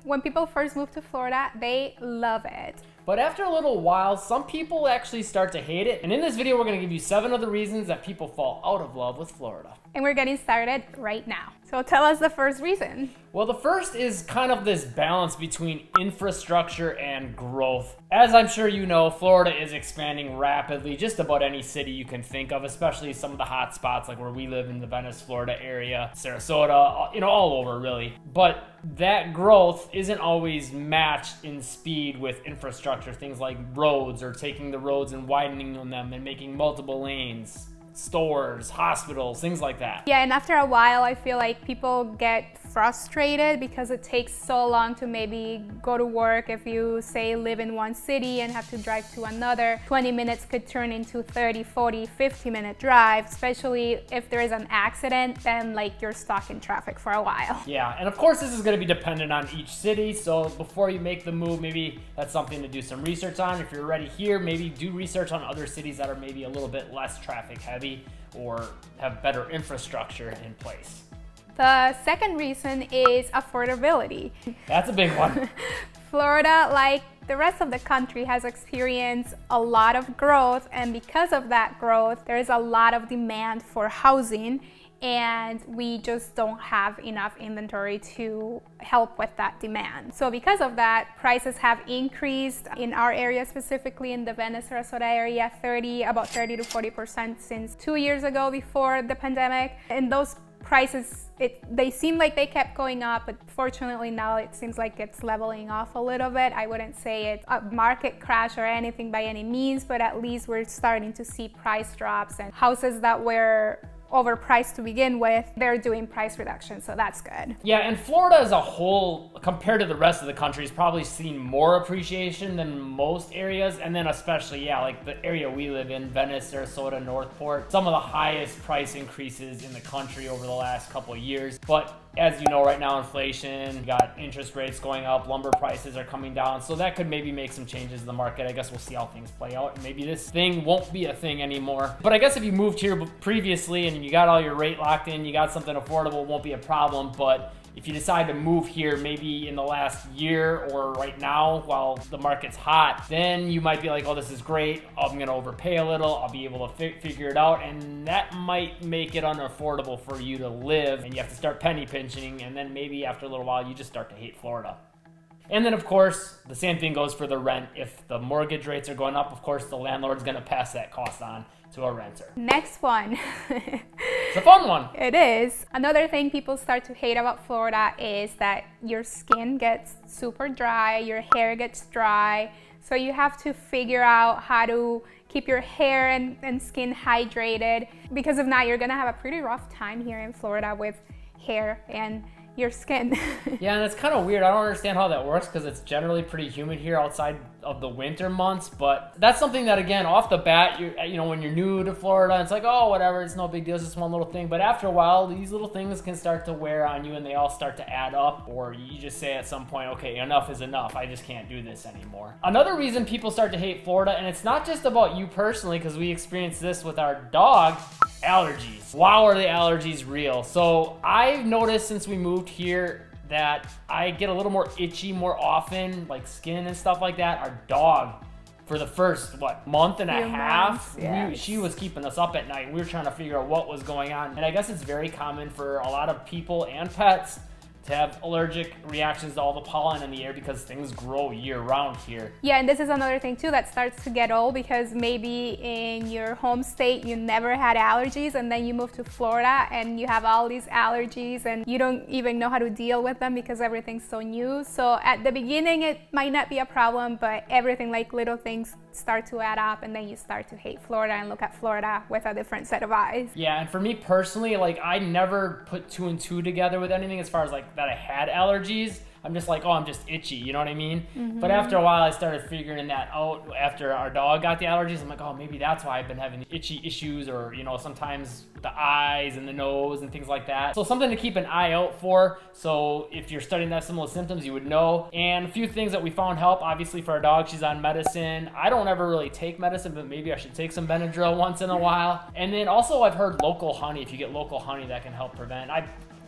When people first move to Florida, they love it. But after a little while, some people actually start to hate it. And in this video, we're gonna give you 7 of the reasons that people fall out of love with Florida. And we're getting started right now. So tell us the first reason. Well, the first is kind of this balance between infrastructure and growth. As I'm sure you know, Florida is expanding rapidly, just about any city you can think of, especially some of the hot spots like where we live in the Venice, Florida area, Sarasota, you know, all over really. But that growth isn't always matched in speed with infrastructure, things like roads or taking the roads and widening them and making multiple lanes. Stores, hospitals, things like that. Yeah, and after a while, I feel like people get frustrated because it takes so long to maybe go to work. If you say live in one city and have to drive to another, 20 minutes could turn into 30, 40, 50-minute drive, especially if there is an accident, then like you're stuck in traffic for a while. Yeah, and of course this is going to be dependent on each city, so before you make the move, maybe that's something to do some research on. If you're already here, maybe do research on other cities that are maybe a little bit less traffic heavy or have better infrastructure in place. The second reason is affordability. That's a big one. Florida, like the rest of the country, has experienced a lot of growth, and because of that growth, there is a lot of demand for housing, and we just don't have enough inventory to help with that demand. So because of that, prices have increased in our area, specifically in the Venice, Sarasota area, about 30 to 40% since 2 years ago before the pandemic. And those prices, they seem like they kept going up, but fortunately now it seems like it's leveling off a little bit. I wouldn't say it's a market crash or anything by any means, but at least we're starting to see price drops, and houses that were overpriced to begin with, they're doing price reduction, so that's good. Yeah, and Florida as a whole, compared to the rest of the country, has probably seen more appreciation than most areas, and then especially, yeah, like the area we live in, Venice, Sarasota, Northport, some of the highest price increases in the country over the last couple of years. But as you know, right now, inflation, you got interest rates going up, lumber prices are coming down, so that could maybe make some changes in the market. I guess we'll see how things play out, and maybe this thing won't be a thing anymore. But I guess if you moved here previously and you got all your rate locked in, you got something affordable, it won't be a problem. But if you decide to move here maybe in the last year or right now while the market's hot, then you might be like, oh, this is great, I'm gonna overpay a little, I'll be able to figure it out, and that might make it unaffordable for you to live, and you have to start penny pinching, and then maybe after a little while you just start to hate Florida. And then of course, the same thing goes for the rent. If the mortgage rates are going up, of course the landlord's gonna pass that cost on to a renter. Next one. It's a fun one. It is. Another thing people start to hate about Florida is that your skin gets super dry, your hair gets dry, so you have to figure out how to keep your hair and skin hydrated, because if not, you're gonna have a pretty rough time here in Florida with hair and your skin. Yeah, and it's kind of weird. I don't understand how that works because it's generally pretty humid here outside of the winter months, but that's something that, again, off the bat, you know, when you're new to Florida, it's like, oh, whatever, it's no big deal, it's just one little thing. But after a while, these little things can start to wear on you, and they all start to add up, or you just say at some point, okay, enough is enough, I just can't do this anymore. Another reason people start to hate Florida, and it's not just about you personally, because we experienced this with our dog, allergies. Wow, are the allergies real? So I've noticed since we moved here that I get a little more itchy more often, like skin and stuff like that. Our dog, for the first, month and a half, yes. She was keeping us up at night. We were trying to figure out what was going on. And I guess it's very common for a lot of people and pets to have allergic reactions to all the pollen in the air because things grow year-round here. Yeah, and this is another thing too that starts to get old, because maybe in your home state you never had allergies, and then you move to Florida and you have all these allergies and you don't even know how to deal with them because everything's so new. So at the beginning it might not be a problem, but everything, like little things, start to add up, and then you start to hate Florida and look at Florida with a different set of eyes. Yeah, and for me personally, like I never put 2 and 2 together with anything as far as like that I had allergies. I'm just like, oh, I'm just itchy, you know what I mean? But after a while, I started figuring that out. After our dog got the allergies, I'm like, oh, maybe that's why I've been having itchy issues, or, you know, sometimes the eyes and the nose and things like that. So something to keep an eye out for. So if you're starting to have similar symptoms, you would know. And a few things that we found help, obviously for our dog, she's on medicine. I don't ever really take medicine, but maybe I should take some Benadryl once in a while. And then also I've heard local honey. If you get local honey, that can help prevent.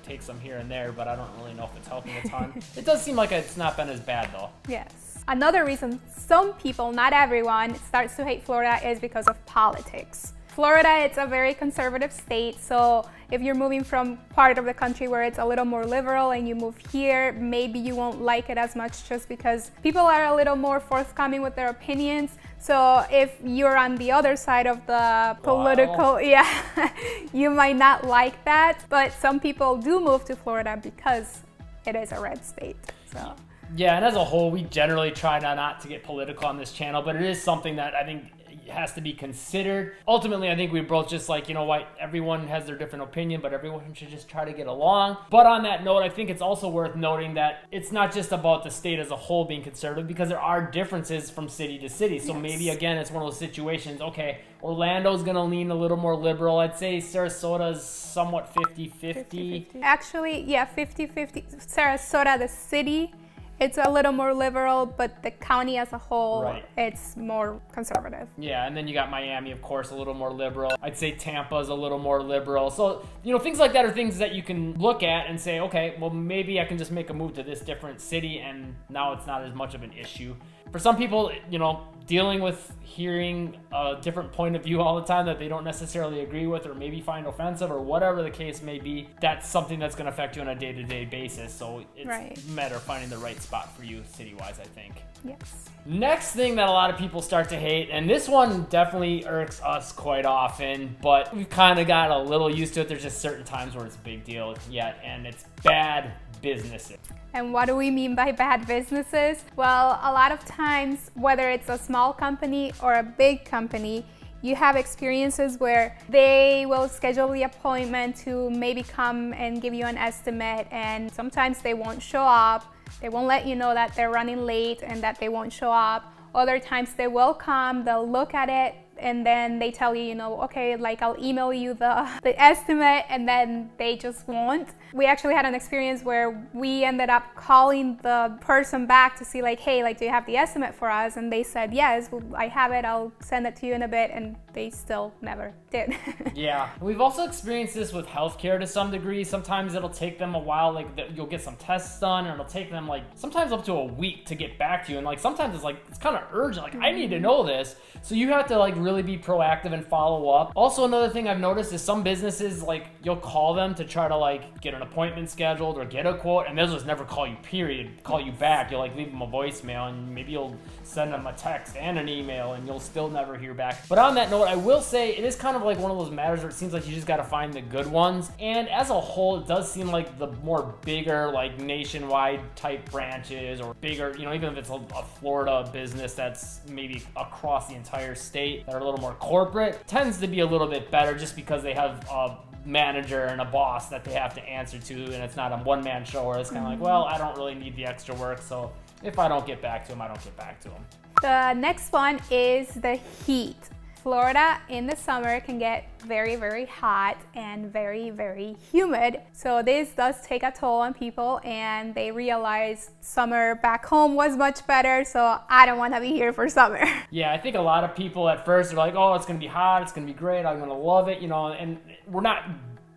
take some here and there, but I don't really know if it's helping a ton. It does seem like it's not been as bad though. Yes. Another reason some people, not everyone, starts to hate Florida is because of politics. Florida, it's a very conservative state, so if you're moving from part of the country where it's a little more liberal and you move here, maybe you won't like it as much just because people are a little more forthcoming with their opinions. So if you're on the other side of the political, you might not like that, but some people do move to Florida because it is a red state. So. Yeah, and as a whole, we generally try not to get political on this channel, but it is something that I think has to be considered. Ultimately, I think we both just like, you know what, everyone has their different opinion, but everyone should just try to get along. But on that note, I think it's also worth noting that it's not just about the state as a whole being conservative, because there are differences from city to city. So maybe, again, it's one of those situations, okay, Orlando's going to lean a little more liberal. I'd say Sarasota's somewhat 50-50. Actually, yeah, 50-50. Sarasota, the city, it's a little more liberal, but the county as a whole, it's more conservative. Yeah, and then you got Miami, of course, a little more liberal. I'd say Tampa's a little more liberal. So, you know, things like that are things that you can look at and say, okay, well, maybe I can just make a move to this different city, and now it's not as much of an issue. For some people, you know, dealing with hearing a different point of view all the time that they don't necessarily agree with or maybe find offensive or whatever the case may be, that's something that's going to affect you on a day-to-day basis. So it's a matter of finding the right spot for you city-wise, I think. Yes. Next thing that a lot of people start to hate, and this one definitely irks us quite often, but we've kind of got a little used to it. There's just certain times where it's a big deal yet, and it's bad businesses. And what do we mean by bad businesses? Well, a lot of times, whether it's a small company or a big company, you have experiences where they will schedule the appointment to maybe come and give you an estimate, and sometimes they won't show up. They won't let you know that they're running late and that they won't show up. Other times they will come, they'll look at it, and then they tell you, you know, okay, like I'll email you the estimate, and then they just won't. We actually had an experience where we ended up calling the person back to see like, hey, like, do you have the estimate for us? And they said, yes, well, I have it, I'll send it to you in a bit, and they still never did. Yeah, we've also experienced this with healthcare to some degree. Sometimes it'll take them a while, like you'll get some tests done, and it'll take them like sometimes up to a week to get back to you. And like sometimes it's like, it's kind of urgent, like I need to know this. So you have to like really be proactive and follow up. Also, another thing I've noticed is some businesses, like you'll call them to try to like get an appointment scheduled or get a quote, and they'll just never call you, period. Call you back. You'll like leave them a voicemail, and maybe you'll send them a text and an email, and you'll still never hear back. But on that note, I will say it is kind of like one of those matters where it seems like you just got to find the good ones. And as a whole, it does seem like the more bigger, like nationwide type branches, or bigger, you know, even if it's a Florida business that's maybe across the entire state that are a little more corporate, tends to be a little bit better just because they have a manager and a boss that they have to answer to, and it's not a one-man show where it's kind of like, well, I don't really need the extra work, so if I don't get back to him, I don't get back to him. The next one is the heat. Florida in the summer can get very, very hot and very, very humid. So this does take a toll on people, and they realize summer back home was much better, so I don't want to be here for summer. Yeah, I think a lot of people at first are like, oh, it's going to be hot, it's going to be great, I'm going to love it, you know, and we're not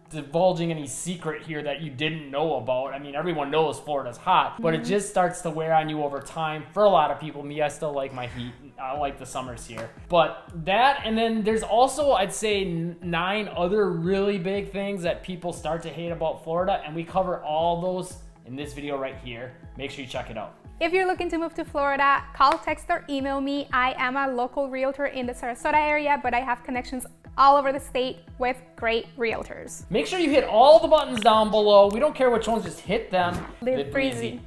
divulging any secret here that you didn't know about. I mean, everyone knows Florida's hot, but it just starts to wear on you over time. For a lot of people, me, I still like my heat. I like the summers here. But that, and then there's also, I'd say, 9 other really big things that people start to hate about Florida, and we cover all those in this video right here. Make sure you check it out. If you're looking to move to Florida, call, text, or email me. I am a local realtor in the Sarasota area, but I have connections all over the state with great realtors. Make sure you hit all the buttons down below. We don't care which ones, just hit them. Live breezy.